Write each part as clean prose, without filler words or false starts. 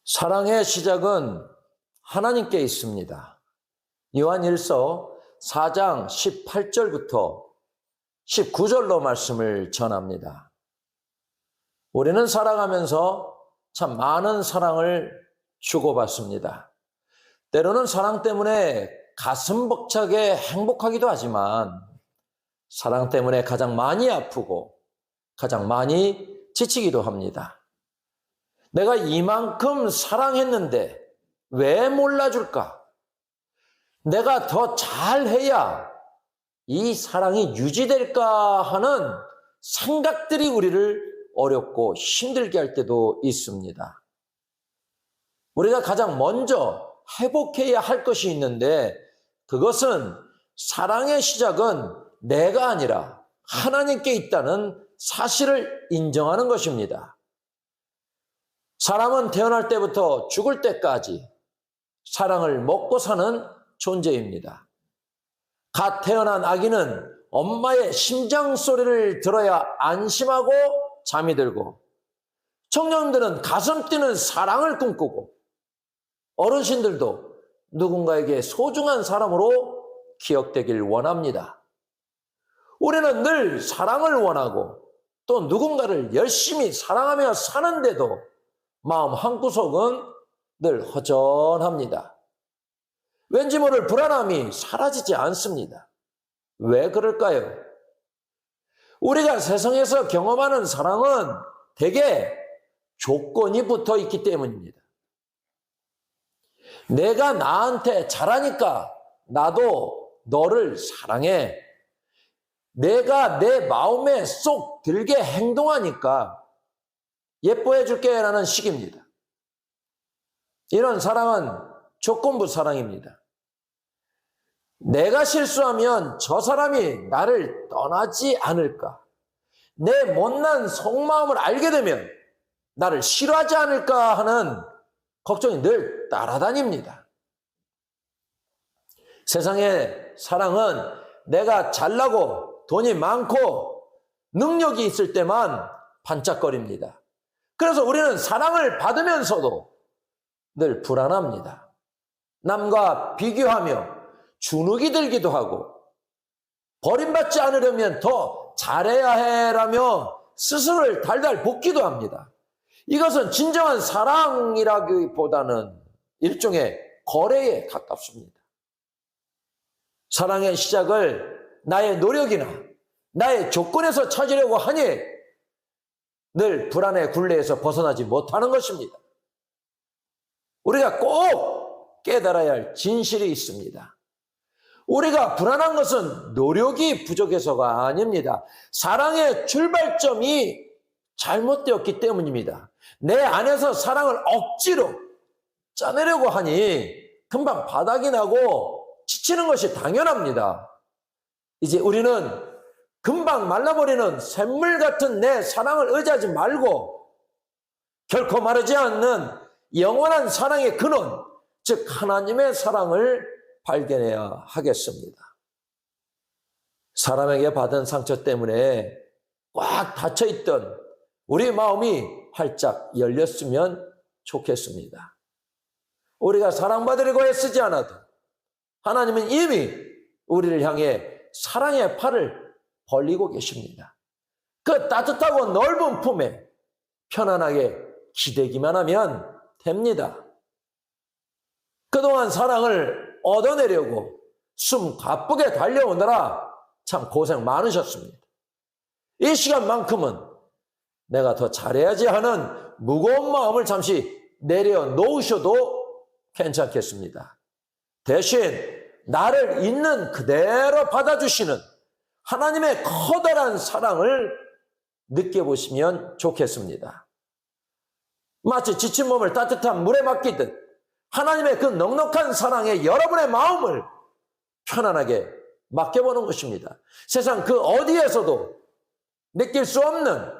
사랑의 시작은 하나님께 있습니다. 요한일서 4장 18절부터 19절로 말씀을 전합니다. 우리는 살아가면서 참 많은 사랑을 주고받습니다. 때로는 사랑 때문에 가슴 벅차게 행복하기도 하지만 사랑 때문에 가장 많이 아프고 가장 많이 지치기도 합니다. 내가 이만큼 사랑했는데 왜 몰라줄까? 내가 더 잘해야 이 사랑이 유지될까 하는 생각들이 우리를 어렵고 힘들게 할 때도 있습니다. 우리가 가장 먼저 회복해야 할 것이 있는데 그것은 사랑의 시작은 내가 아니라 하나님께 있다는 사실을 인정하는 것입니다. 사람은 태어날 때부터 죽을 때까지 사랑을 먹고 사는 존재입니다. 갓 태어난 아기는 엄마의 심장 소리를 들어야 안심하고 잠이 들고, 청년들은 가슴 뛰는 사랑을 꿈꾸고, 어르신들도 누군가에게 소중한 사람으로 기억되길 원합니다. 우리는 늘 사랑을 원하고 또 누군가를 열심히 사랑하며 사는데도 마음 한구석은 늘 허전합니다. 왠지 모를 불안함이 사라지지 않습니다. 왜 그럴까요? 우리가 세상에서 경험하는 사랑은 대개 조건이 붙어 있기 때문입니다. 내가 나한테 잘하니까 나도 너를 사랑해. 내가 내 마음에 쏙 들게 행동하니까 예뻐해 줄게 라는 식입니다. 이런 사랑은 조건부 사랑입니다. 내가 실수하면 저 사람이 나를 떠나지 않을까? 내 못난 속마음을 알게 되면 나를 싫어하지 않을까 하는 걱정이 늘 따라다닙니다. 세상의 사랑은 내가 잘나고 돈이 많고 능력이 있을 때만 반짝거립니다. 그래서 우리는 사랑을 받으면서도 늘 불안합니다. 남과 비교하며 주눅이 들기도 하고 버림받지 않으려면 더 잘해야 해라며 스스로를 달달 볶기도 합니다. 이것은 진정한 사랑이라기보다는 일종의 거래에 가깝습니다. 사랑의 시작을 나의 노력이나 나의 조건에서 찾으려고 하니 늘 불안의 굴레에서 벗어나지 못하는 것입니다. 우리가 꼭 깨달아야 할 진실이 있습니다. 우리가 불안한 것은 노력이 부족해서가 아닙니다. 사랑의 출발점이 잘못되었기 때문입니다. 내 안에서 사랑을 억지로 짜내려고 하니 금방 바닥이 나고 지치는 것이 당연합니다. 이제 우리는 금방 말라버리는 샘물 같은 내 사랑을 의지하지 말고 결코 마르지 않는 영원한 사랑의 근원, 즉 하나님의 사랑을 발견해야 하겠습니다. 사람에게 받은 상처 때문에 꽉 닫혀있던 우리 마음이 활짝 열렸으면 좋겠습니다. 우리가 사랑받으려고 애쓰지 않아도 하나님은 이미 우리를 향해 사랑의 팔을 벌리고 계십니다. 그 따뜻하고 넓은 품에 편안하게 기대기만 하면 됩니다. 그동안 사랑을 얻어내려고 숨 가쁘게 달려오느라 참 고생 많으셨습니다. 이 시간만큼은 내가 더 잘해야지 하는 무거운 마음을 잠시 내려놓으셔도 괜찮겠습니다. 대신 나를 있는 그대로 받아주시는 하나님의 커다란 사랑을 느껴보시면 좋겠습니다. 마치 지친 몸을 따뜻한 물에 맡기듯 하나님의 그 넉넉한 사랑에 여러분의 마음을 편안하게 맡겨보는 것입니다. 세상 그 어디에서도 느낄 수 없는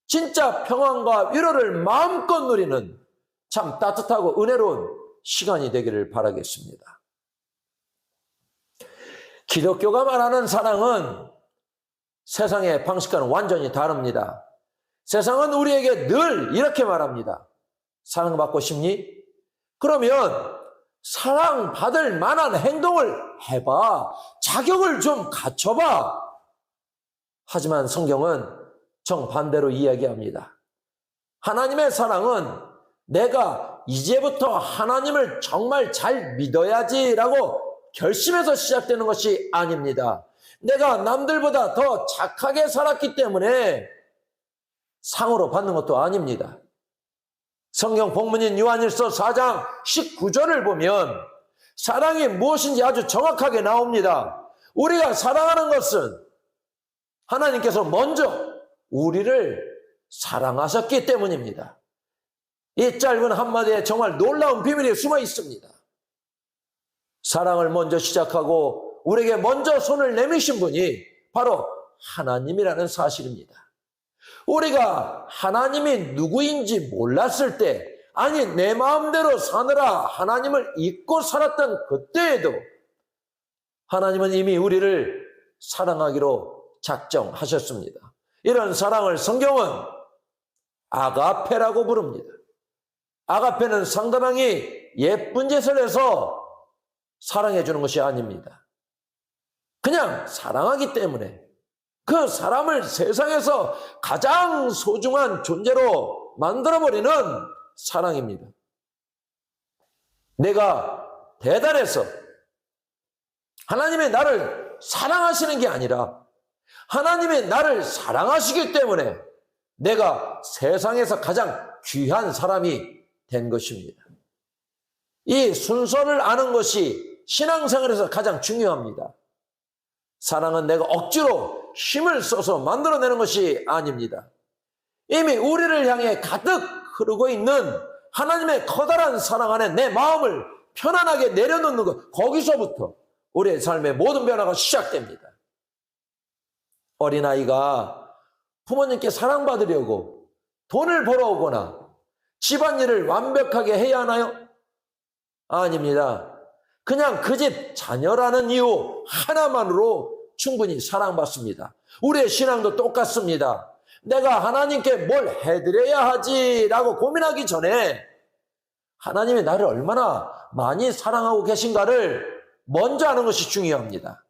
진짜 평안과 위로를 마음껏 누리는 참 따뜻하고 은혜로운 시간이 되기를 바라겠습니다. 기독교가 말하는 사랑은 세상의 방식과는 완전히 다릅니다. 세상은 우리에게 늘 이렇게 말합니다. 사랑받고 싶니? 그러면 사랑받을 만한 행동을 해봐. 자격을 좀 갖춰봐. 하지만 성경은 정반대로 이야기합니다. 하나님의 사랑은 내가 이제부터 하나님을 정말 잘 믿어야지라고 결심해서 시작되는 것이 아닙니다. 내가 남들보다 더 착하게 살았기 때문에 상으로 받는 것도 아닙니다. 성경 본문인 요한일서 4장 19절을 보면 사랑이 무엇인지 아주 정확하게 나옵니다. 우리가 사랑하는 것은 하나님께서 먼저 우리를 사랑하셨기 때문입니다. 이 짧은 한마디에 정말 놀라운 비밀이 숨어 있습니다. 사랑을 먼저 시작하고 우리에게 먼저 손을 내미신 분이 바로 하나님이라는 사실입니다. 우리가 하나님이 누구인지 몰랐을 때, 아니 내 마음대로 사느라 하나님을 잊고 살았던 그때에도 하나님은 이미 우리를 사랑하기로 작정하셨습니다. 이런 사랑을 성경은 아가페라고 부릅니다. 아가페는 상대방이 예쁜 짓을 해서 사랑해 주는 것이 아닙니다. 그냥 사랑하기 때문에 그 사람을 세상에서 가장 소중한 존재로 만들어버리는 사랑입니다. 내가 대단해서 하나님이 나를 사랑하시는 게 아니라 하나님이 나를 사랑하시기 때문에 내가 세상에서 가장 귀한 사람이 된 것입니다. 이 순서를 아는 것이 신앙생활에서 가장 중요합니다. 사랑은 내가 억지로 힘을 써서 만들어내는 것이 아닙니다. 이미 우리를 향해 가득 흐르고 있는 하나님의 커다란 사랑 안에 내 마음을 편안하게 내려놓는 것, 거기서부터 우리의 삶의 모든 변화가 시작됩니다. 어린아이가 부모님께 사랑받으려고 돈을 벌어오거나 집안일을 완벽하게 해야 하나요? 아닙니다. 그냥 그 집 자녀라는 이유 하나만으로 충분히 사랑받습니다. 우리의 신앙도 똑같습니다. 내가 하나님께 뭘 해드려야 하지라고 고민하기 전에 하나님이 나를 얼마나 많이 사랑하고 계신가를 먼저 아는 것이 중요합니다.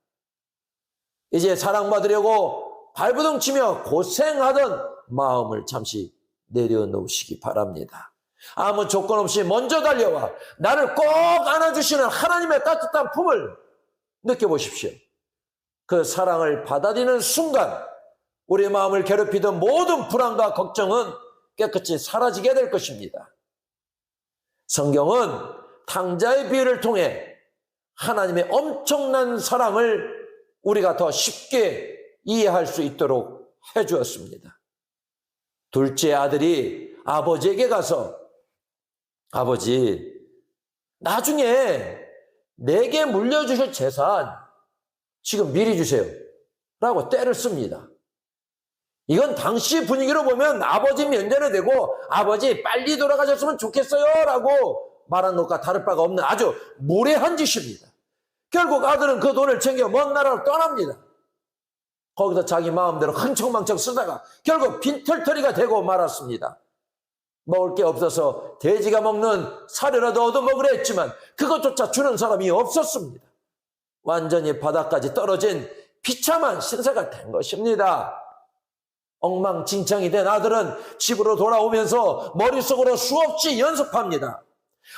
이제 사랑받으려고 발버둥 치며 고생하던 마음을 잠시 내려놓으시기 바랍니다. 아무 조건 없이 먼저 달려와 나를 꼭 안아주시는 하나님의 따뜻한 품을 느껴보십시오. 그 사랑을 받아들이는 순간 우리 마음을 괴롭히던 모든 불안과 걱정은 깨끗이 사라지게 될 것입니다. 성경은 탕자의 비유를 통해 하나님의 엄청난 사랑을 우리가 더 쉽게 이해할 수 있도록 해주었습니다. 둘째 아들이 아버지에게 가서 아버지, 나중에 내게 물려주실 재산 지금 미리 주세요 라고 떼를 씁니다. 이건 당시 분위기로 보면 아버지 면전에 대고 아버지 빨리 돌아가셨으면 좋겠어요 라고 말한 것과 다를 바가 없는 아주 무례한 짓입니다. 결국 아들은 그 돈을 챙겨 먼 나라로 떠납니다. 거기서 자기 마음대로 흥청망청 쓰다가 결국 빈털터리가 되고 말았습니다. 먹을 게 없어서 돼지가 먹는 사료라도 얻어먹으려 했지만 그것조차 주는 사람이 없었습니다. 완전히 바닥까지 떨어진 비참한 신세가 된 것입니다. 엉망진창이 된 아들은 집으로 돌아오면서 머릿속으로 수없이 연습합니다.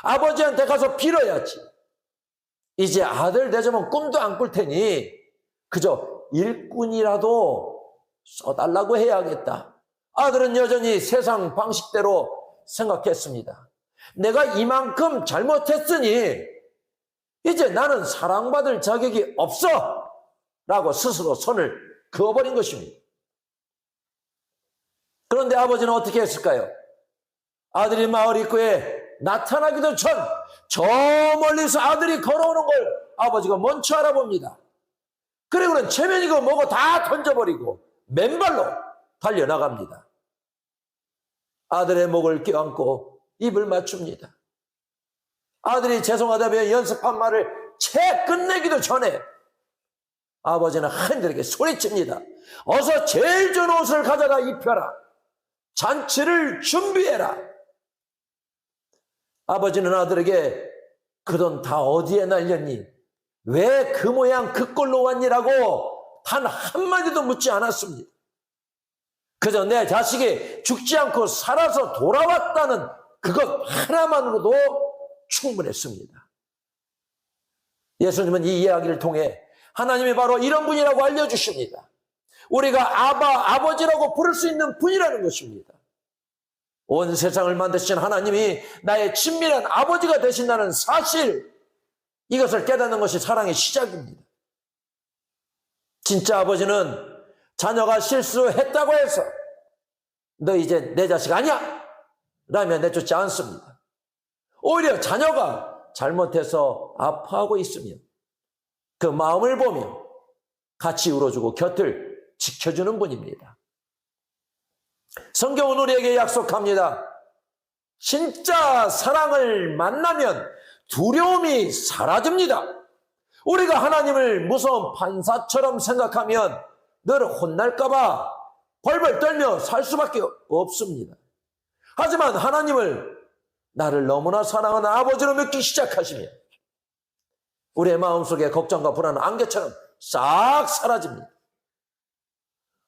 아버지한테 가서 빌어야지. 이제 아들 되자면 꿈도 안 꿀 테니 그저 일꾼이라도 써달라고 해야겠다. 아들은 여전히 세상 방식대로 생각했습니다. 내가 이만큼 잘못했으니 이제 나는 사랑받을 자격이 없어 라고 스스로 손을 그어버린 것입니다. 그런데 아버지는 어떻게 했을까요? 아들이 마을 입구에 나타나기도 전 저 멀리서 아들이 걸어오는 걸 아버지가 먼저 알아봅니다. 그리고는 체면이고 뭐고 다 던져버리고 맨발로 달려나갑니다. 아들의 목을 껴안고 입을 맞춥니다. 아들이 죄송하다며 연습한 말을 채 끝내기도 전에 아버지는 하인들에게 소리칩니다. 어서 제일 좋은 옷을 가져다 입혀라. 잔치를 준비해라. 아버지는 아들에게 그 돈 다 어디에 날렸니? 왜 그 모양 그 꼴로 왔니라고 단 한마디도 묻지 않았습니다. 그저 내 자식이 죽지 않고 살아서 돌아왔다는 그것 하나만으로도 충분했습니다. 예수님은 이 이야기를 통해 하나님이 바로 이런 분이라고 알려주십니다. 우리가 아버지라고 부를 수 있는 분이라는 것입니다. 온 세상을 만드신 하나님이 나의 친밀한 아버지가 되신다는 사실, 이것을 깨닫는 것이 사랑의 시작입니다. 진짜 아버지는 자녀가 실수했다고 해서 너 이제 내 자식 아니야 라며 내쫓지 않습니다. 오히려 자녀가 잘못해서 아파하고 있으면 그 마음을 보며 같이 울어주고 곁을 지켜주는 분입니다. 성경은 우리에게 약속합니다. 진짜 사랑을 만나면 두려움이 사라집니다. 우리가 하나님을 무서운 판사처럼 생각하면 늘 혼날까봐 벌벌 떨며 살 수밖에 없습니다. 하지만 하나님을 나를 너무나 사랑하는 아버지로 믿기 시작하시면 우리의 마음속에 걱정과 불안은 안개처럼 싹 사라집니다.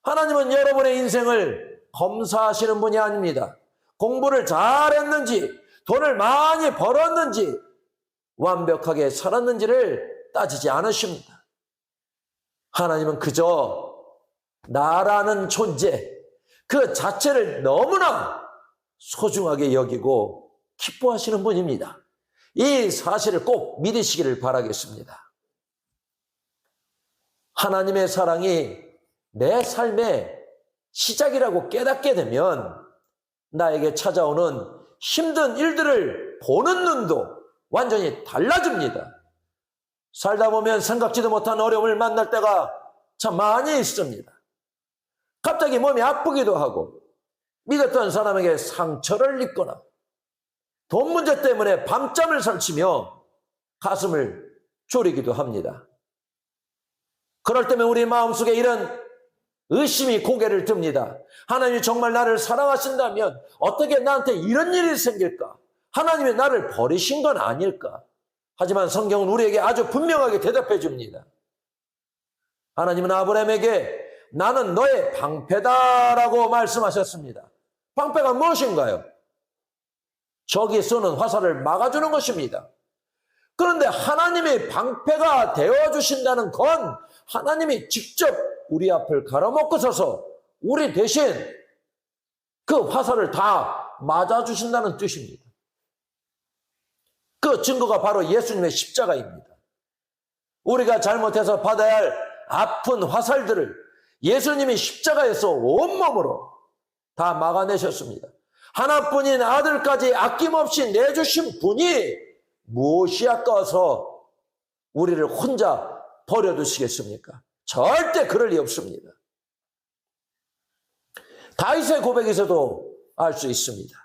하나님은 여러분의 인생을 검사하시는 분이 아닙니다. 공부를 잘했는지, 돈을 많이 벌었는지, 완벽하게 살았는지를 따지지 않으십니다. 하나님은 그저 나라는 존재 그 자체를 너무나 소중하게 여기고 기뻐하시는 분입니다. 이 사실을 꼭 믿으시기를 바라겠습니다. 하나님의 사랑이 내 삶의 시작이라고 깨닫게 되면 나에게 찾아오는 힘든 일들을 보는 눈도 완전히 달라집니다. 살다 보면 생각지도 못한 어려움을 만날 때가 참 많이 있습니다. 갑자기 몸이 아프기도 하고 믿었던 사람에게 상처를 입거나 돈 문제 때문에 밤잠을 설치며 가슴을 졸이기도 합니다. 그럴 때면 우리 마음속에 이런 의심이 고개를 듭니다. 하나님이 정말 나를 사랑하신다면 어떻게 나한테 이런 일이 생길까? 하나님이 나를 버리신 건 아닐까? 하지만 성경은 우리에게 아주 분명하게 대답해 줍니다. 하나님은 아브라함에게 나는 너의 방패다라고 말씀하셨습니다. 방패가 무엇인가요? 적이 쏘는 화살을 막아주는 것입니다. 그런데 하나님이 방패가 되어주신다는 건 하나님이 직접 우리 앞을 가로막고 서서 우리 대신 그 화살을 다 맞아주신다는 뜻입니다. 그 증거가 바로 예수님의 십자가입니다. 우리가 잘못해서 받아야 할 아픈 화살들을 예수님이 십자가에서 온몸으로 다 막아내셨습니다. 하나뿐인 아들까지 아낌없이 내주신 분이 무엇이 아까워서 우리를 혼자 버려두시겠습니까? 절대 그럴 리 없습니다. 다윗의 고백에서도 알 수 있습니다.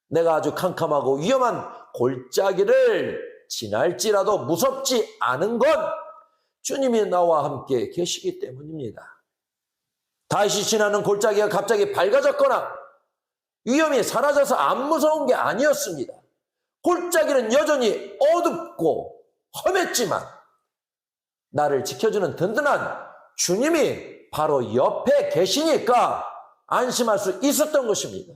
내가 아주 캄캄하고 위험한 골짜기를 지날지라도 무섭지 않은 건 주님이 나와 함께 계시기 때문입니다. 다윗이 지나는 골짜기가 갑자기 밝아졌거나 위험이 사라져서 안 무서운 게 아니었습니다. 골짜기는 여전히 어둡고 험했지만 나를 지켜주는 든든한 주님이 바로 옆에 계시니까 안심할 수 있었던 것입니다.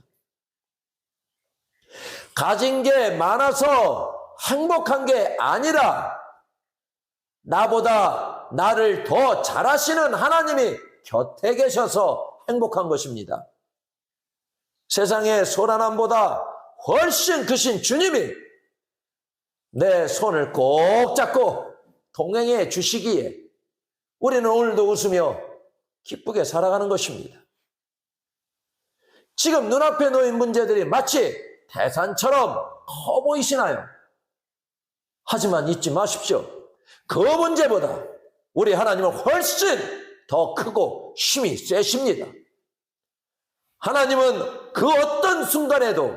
가진 게 많아서 행복한 게 아니라 나보다 나를 더 잘하시는 하나님이 곁에 계셔서 행복한 것입니다. 세상의 소란함보다 훨씬 크신 주님이 내 손을 꼭 잡고 동행해 주시기에 우리는 오늘도 웃으며 기쁘게 살아가는 것입니다. 지금 눈앞에 놓인 문제들이 마치 태산처럼 커 보이시나요? 하지만 잊지 마십시오. 그 문제보다 우리 하나님은 훨씬 더 크고 힘이 세십니다. 하나님은 그 어떤 순간에도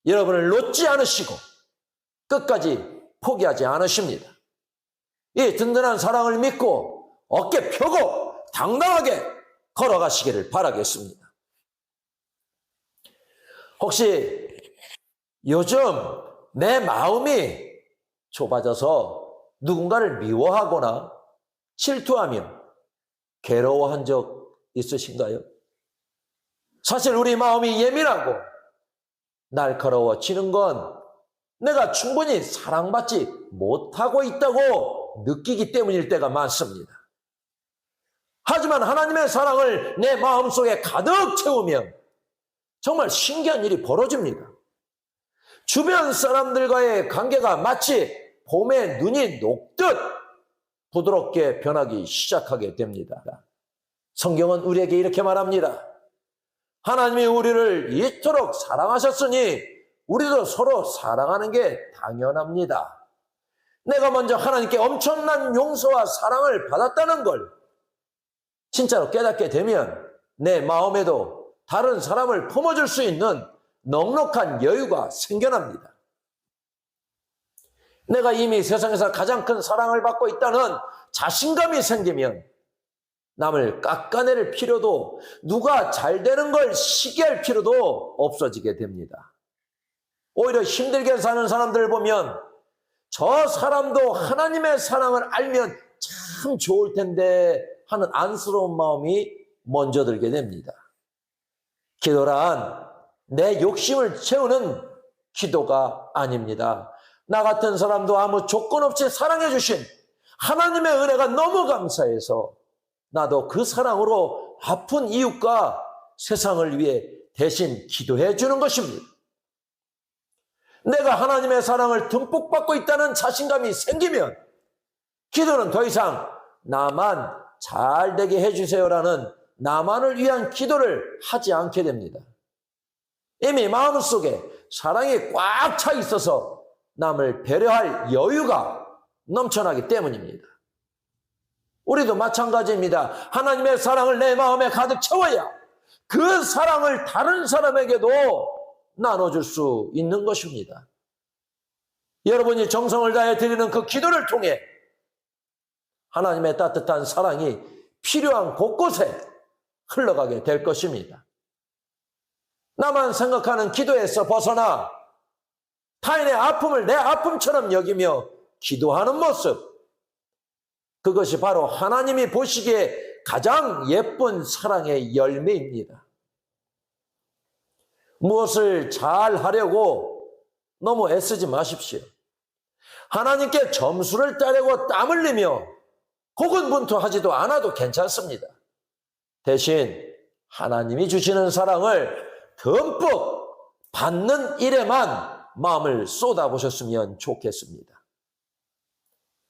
여러분을 놓지 않으시고 끝까지 포기하지 않으십니다. 이 든든한 사랑을 믿고 어깨 펴고 당당하게 걸어가시기를 바라겠습니다. 혹시 요즘 내 마음이 좁아져서 누군가를 미워하거나 질투하며 괴로워한 적 있으신가요? 사실 우리 마음이 예민하고 날카로워지는 건 내가 충분히 사랑받지 못하고 있다고 느끼기 때문일 때가 많습니다. 하지만 하나님의 사랑을 내 마음속에 가득 채우면 정말 신기한 일이 벌어집니다. 주변 사람들과의 관계가 마치 봄에 눈이 녹듯 부드럽게 변하기 시작하게 됩니다. 성경은 우리에게 이렇게 말합니다. 하나님이 우리를 이토록 사랑하셨으니 우리도 서로 사랑하는 게 당연합니다. 내가 먼저 하나님께 엄청난 용서와 사랑을 받았다는 걸 진짜로 깨닫게 되면 내 마음에도 다른 사람을 품어줄 수 있는 넉넉한 여유가 생겨납니다. 내가 이미 세상에서 가장 큰 사랑을 받고 있다는 자신감이 생기면 남을 깎아내릴 필요도 누가 잘 되는 걸 시기할 필요도 없어지게 됩니다. 오히려 힘들게 사는 사람들을 보면 저 사람도 하나님의 사랑을 알면 참 좋을 텐데 하는 안쓰러운 마음이 먼저 들게 됩니다. 기도란 내 욕심을 채우는 기도가 아닙니다. 나 같은 사람도 아무 조건 없이 사랑해 주신 하나님의 은혜가 너무 감사해서 나도 그 사랑으로 아픈 이웃과 세상을 위해 대신 기도해 주는 것입니다. 내가 하나님의 사랑을 듬뿍 받고 있다는 자신감이 생기면 기도는 더 이상 나만 잘 되게 해주세요라는 나만을 위한 기도를 하지 않게 됩니다. 이미 마음속에 사랑이 꽉 차 있어서 남을 배려할 여유가 넘쳐나기 때문입니다. 우리도 마찬가지입니다. 하나님의 사랑을 내 마음에 가득 채워야 그 사랑을 다른 사람에게도 나눠줄 수 있는 것입니다. 여러분이 정성을 다해 드리는 그 기도를 통해 하나님의 따뜻한 사랑이 필요한 곳곳에 흘러가게 될 것입니다. 나만 생각하는 기도에서 벗어나 타인의 아픔을 내 아픔처럼 여기며 기도하는 모습, 그것이 바로 하나님이 보시기에 가장 예쁜 사랑의 열매입니다. 무엇을 잘 하려고 너무 애쓰지 마십시오. 하나님께 점수를 따려고 땀 흘리며 고군분투하지도 않아도 괜찮습니다. 대신 하나님이 주시는 사랑을 듬뿍 받는 일에만 마음을 쏟아보셨으면 좋겠습니다.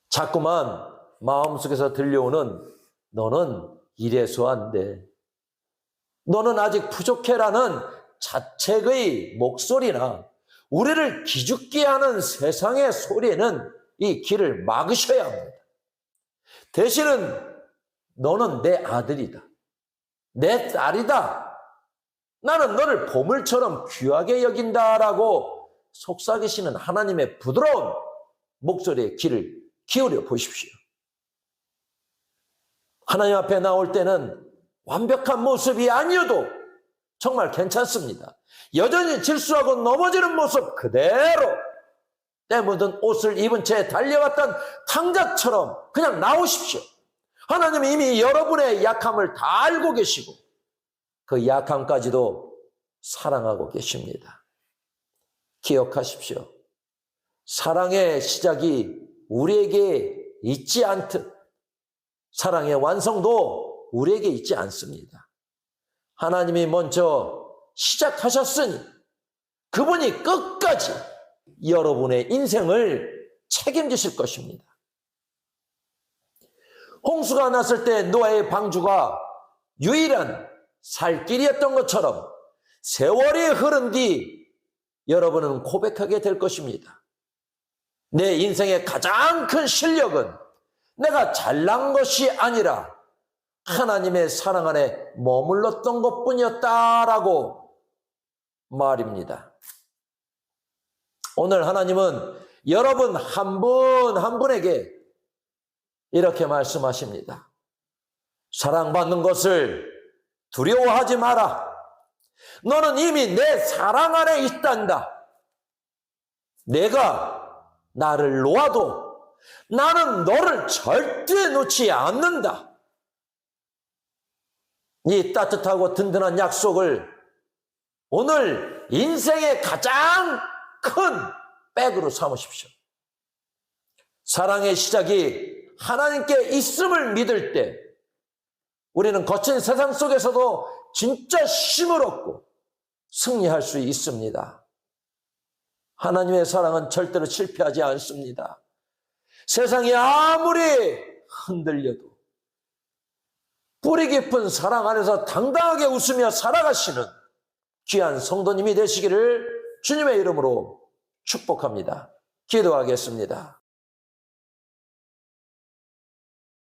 자꾸만 마음속에서 들려오는 너는 이래서 안 돼, 너는 아직 부족해라는 자책의 목소리나 우리를 기죽게 하는 세상의 소리는 이 길을 막으셔야 합니다. 대신은 너는 내 아들이다, 내 딸이다, 나는 너를 보물처럼 귀하게 여긴다라고 속삭이시는 하나님의 부드러운 목소리에 귀를 기울여 보십시오. 하나님 앞에 나올 때는 완벽한 모습이 아니어도 정말 괜찮습니다. 여전히 질수하고 넘어지는 모습 그대로 때 묻은 옷을 입은 채 달려왔던 탕자처럼 그냥 나오십시오. 하나님이 이미 여러분의 약함을 다 알고 계시고 그 약함까지도 사랑하고 계십니다. 기억하십시오. 사랑의 시작이 우리에게 있지 않듯 사랑의 완성도 우리에게 있지 않습니다. 하나님이 먼저 시작하셨으니 그분이 끝까지 여러분의 인생을 책임지실 것입니다. 홍수가 났을 때 노아의 방주가 유일한 살 길이었던 것처럼 세월이 흐른 뒤 여러분은 고백하게 될 것입니다. 내 인생의 가장 큰 실력은 내가 잘난 것이 아니라 하나님의 사랑 안에 머물렀던 것뿐이었다라고 말입니다. 오늘 하나님은 여러분 한 분 한 분에게 이렇게 말씀하십니다. 사랑받는 것을 두려워하지 마라. 너는 이미 내 사랑 안에 있단다. 내가 나를 놓아도 나는 너를 절대 놓지 않는다. 이 따뜻하고 든든한 약속을 오늘 인생의 가장 큰 백으로 삼으십시오. 사랑의 시작이 하나님께 있음을 믿을 때 우리는 거친 세상 속에서도 진짜 힘을 얻고 승리할 수 있습니다. 하나님의 사랑은 절대로 실패하지 않습니다. 세상이 아무리 흔들려도 뿌리 깊은 사랑 안에서 당당하게 웃으며 살아가시는 귀한 성도님이 되시기를 주님의 이름으로 축복합니다. 기도하겠습니다.